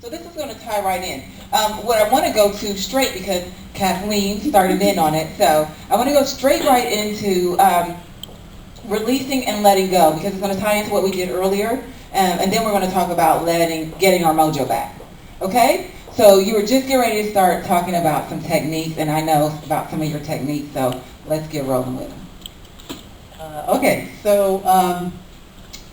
So this is going to tie right in. What I want to go to straight, because Kathleen started in on it, so I want to go straight right into releasing and letting go, because it's going to tie into what we did earlier, and then we're going to talk about getting our mojo back. Okay? So you were just getting ready to start talking about some techniques, and I know about some of your techniques, so let's get rolling with them. Okay, so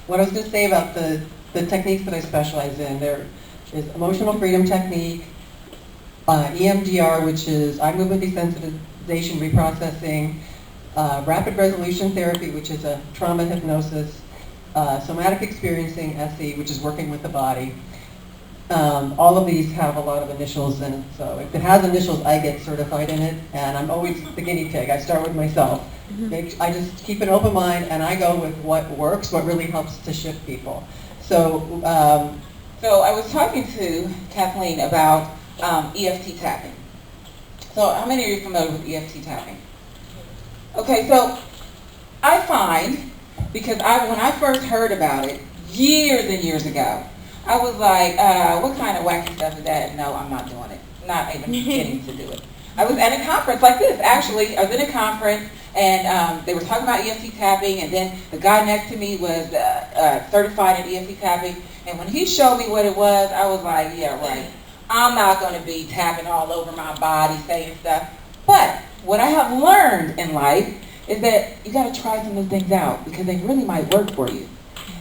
what I was going to say about the techniques that I specialize in, there is emotional freedom technique, EMDR, which is eye movement desensitization reprocessing, rapid resolution therapy, which is a trauma hypnosis, somatic experiencing, SE, which is working with the body. All of these have a lot of initials in it, so if it has initials, I get certified in it, and I'm always the guinea pig. I start with myself. I just keep an open mind, and I go with what works, what really helps to shift people. So, so I was talking to Kathleen about EFT tapping. So how many of you are familiar with EFT tapping? Okay, so I find, because when I first heard about it years and years ago, I was like, what kind of wacky stuff is that? No, I'm not doing it. Not even beginning to do it. I was at a conference like this, actually. I was in a conference, and they were talking about EFT tapping, and then the guy next to me was certified in EFT tapping, and when he showed me what it was, I was like, yeah, right. I'm not going to be tapping all over my body, saying stuff. But what I have learned in life is that you got to try some new things out, because they really might work for you.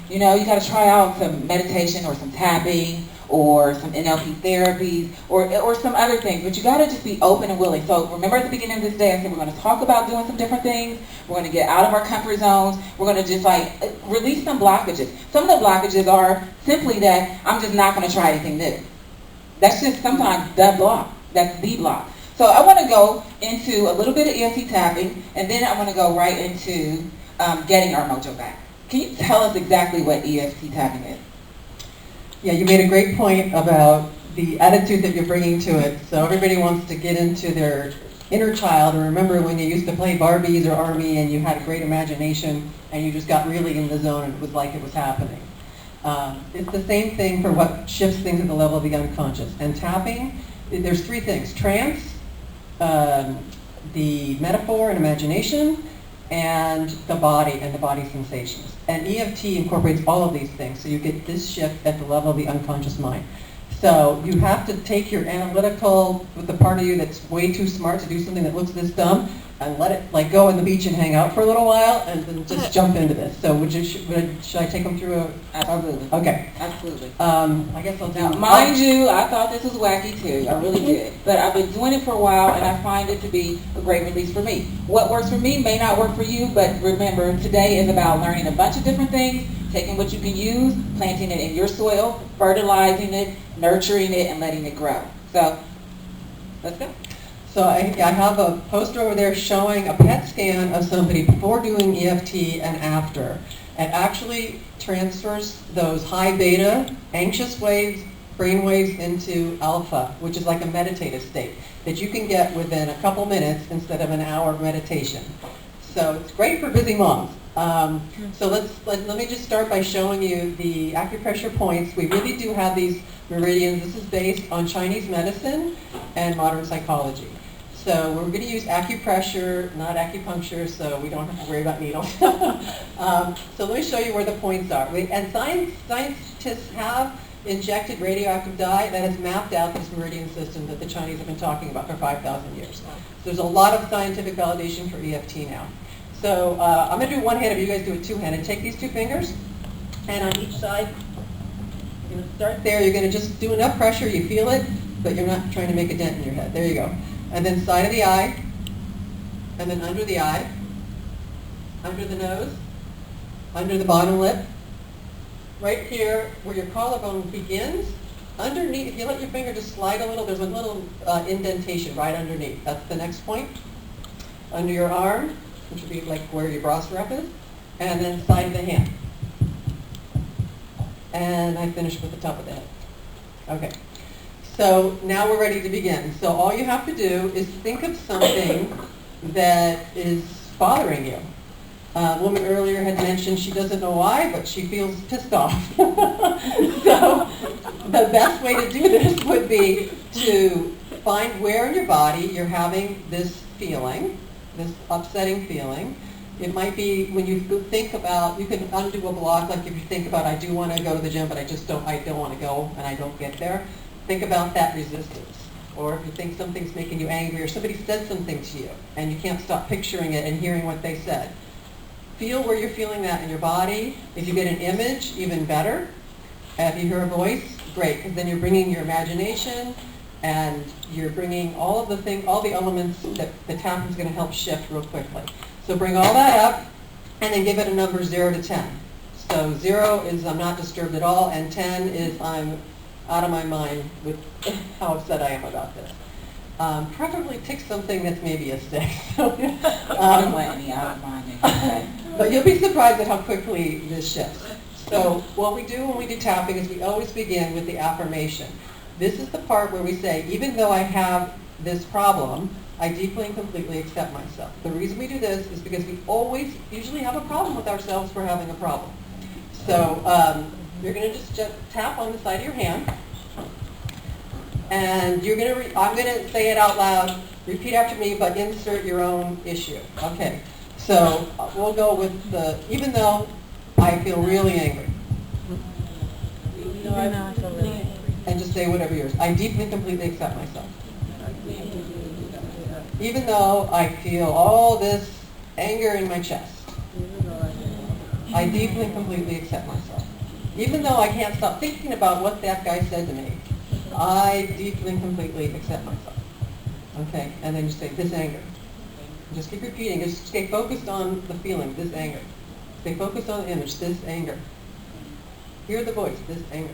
You know, you got to try out some meditation or some tapping or some NLP therapies or some other things, but you got to just be open and willing. So remember at the beginning of this day, I said we're going to talk about doing some different things. We're going to get out of our comfort zones. We're going to just release some blockages. Some of the blockages are simply that I'm just not going to try anything new. That's just sometimes the block. That's the block. So I want to go into a little bit of EFT tapping, and then I want to go right into getting our mojo back. Can you tell us exactly what EFT tapping is? yeah, you made a great point about the attitude that you're bringing to it. So everybody wants to get into their inner child, and remember when you used to play Barbies or Army and you had a great imagination and you just got really in the zone and it was like it was happening. It's the same thing for what shifts things at the level of the unconscious. And tapping, there's three things: trance, the metaphor and imagination, and the body and the body sensations. And EFT incorporates all of these things, so you get this shift at the level of the unconscious mind. So you have to take your analytical, with the part of you that's way too smart to do something that looks this dumb, and let it go on the beach and hang out for a little while, and then just jump into this. So should I take them through a... Absolutely. Okay. Absolutely. I guess I'll do... Now, mind you, I thought this was wacky too. I really did. But I've been doing it for a while, and I find it to be a great release for me. What works for me may not work for you, but remember, today is about learning a bunch of different things, taking what you can use, planting it in your soil, fertilizing it, nurturing it, and letting it grow. So, let's go. So I have a poster over there showing a PET scan of somebody before doing EFT and after. It actually transfers those high beta, anxious waves, brain waves into alpha, which is like a meditative state that you can get within a couple minutes instead of an hour of meditation. So it's great for busy moms. So let me just start by showing you the acupressure points. We really do have these meridians. This is based on Chinese medicine and modern psychology. So we're going to use acupressure, not acupuncture, so we don't have to worry about needles. So let me show you where the points are. And scientists have injected radioactive dye that has mapped out this meridian system that the Chinese have been talking about for 5,000 years. So there's a lot of scientific validation for EFT now. So I'm going to do one-handed, but you guys do it two-handed. Take these two fingers, and on each side, you're going to start there. You're going to just do enough pressure, you feel it, but you're not trying to make a dent in your head. There you go. And then side of the eye, and then under the eye, under the nose, under the bottom lip, right here where your collarbone begins, underneath, if you let your finger just slide a little, there's a little indentation right underneath. That's the next point. Under your arm, which would be like where your bra strap is, and then side of the hand. And I finish with the top of the head. Okay. So now we're ready to begin. So all you have to do is think of something that is bothering you. A woman earlier had mentioned she doesn't know why, but she feels pissed off. So the best way to do this would be to find where in your body you're having this feeling, this upsetting feeling. It might be when you think about, you can undo a block, like if you think about, I do want to go to the gym, but I don't want to go, and I don't get there. Think about that resistance. Or if you think something's making you angry, or somebody said something to you, and you can't stop picturing it and hearing what they said. Feel where you're feeling that in your body. If you get an image, even better. If you hear a voice, great, because then you're bringing your imagination, and you're bringing all the elements that the tapping's going to help shift real quickly. So bring all that up, and then give it a number 0 to 10. So 0 is I'm not disturbed at all, and 10 is I'm out of my mind with how upset I am about this. Preferably pick something that's maybe a 6. Don't let me out of mine. Okay. But you'll be surprised at how quickly this shifts. So what we do when we do tapping is we always begin with the affirmation. This is the part where we say, even though I have this problem, I deeply and completely accept myself. The reason we do this is because we usually have a problem with ourselves for having a problem. So you're going to just tap on the side of your hand, and you're going to. I'm going to say it out loud. Repeat after me, but insert your own issue. Okay. So we'll go with even though I feel really angry. And just say whatever yours. I deeply and completely accept myself. Even though I feel all this anger in my chest, I deeply and completely accept myself. Even though I can't stop thinking about what that guy said to me, I deeply and completely accept myself. Okay, and then you say, this anger. And just keep repeating. Just stay focused on the feeling, this anger. Stay focused on the image, this anger. Hear the voice, this anger.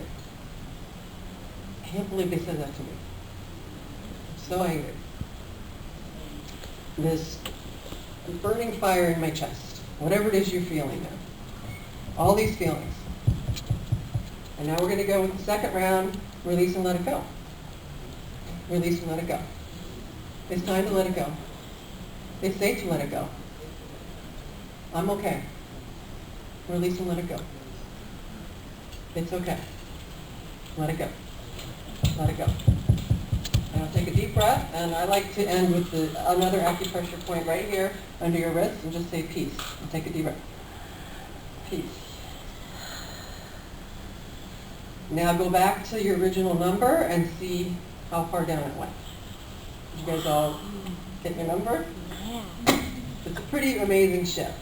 I can't believe they said that to me. I'm so angry. This burning fire in my chest. Whatever it is you're feeling there. All these feelings. And now we're going to go with the second round, release and let it go. Release and let it go. It's time to let it go. It's safe to let it go. I'm okay. Release and let it go. It's okay. Let it go. Let it go. And I'll take a deep breath, and I like to end with another acupressure point right here under your wrist, and just say peace. And take a deep breath. Peace. Now go back to your original number and see how far down it went. Did you guys all get your number? It's a pretty amazing shift.